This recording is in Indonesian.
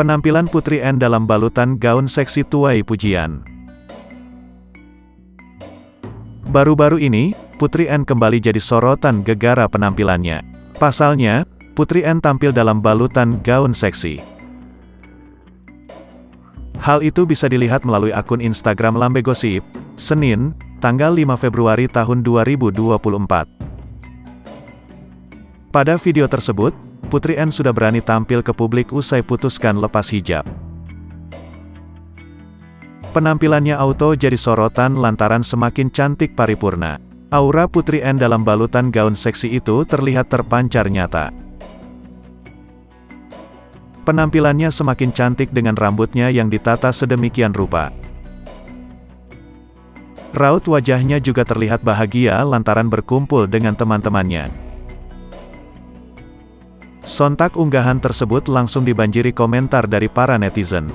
Penampilan Putri N dalam balutan gaun seksi tuai pujian. Baru-baru ini, Putri N kembali jadi sorotan gegara penampilannya. Pasalnya, Putri N tampil dalam balutan gaun seksi. Hal itu bisa dilihat melalui akun Instagram Lambe Gosip, Senin, tanggal 5 Februari tahun 2024. Pada video tersebut, Putri N sudah berani tampil ke publik usai putuskan lepas hijab. Penampilannya auto jadi sorotan lantaran semakin cantik paripurna. Aura Putri N dalam balutan gaun seksi itu terlihat terpancar nyata. Penampilannya semakin cantik dengan rambutnya yang ditata sedemikian rupa. Raut wajahnya juga terlihat bahagia lantaran berkumpul dengan teman-temannya. Sontak unggahan tersebut langsung dibanjiri komentar dari para netizen.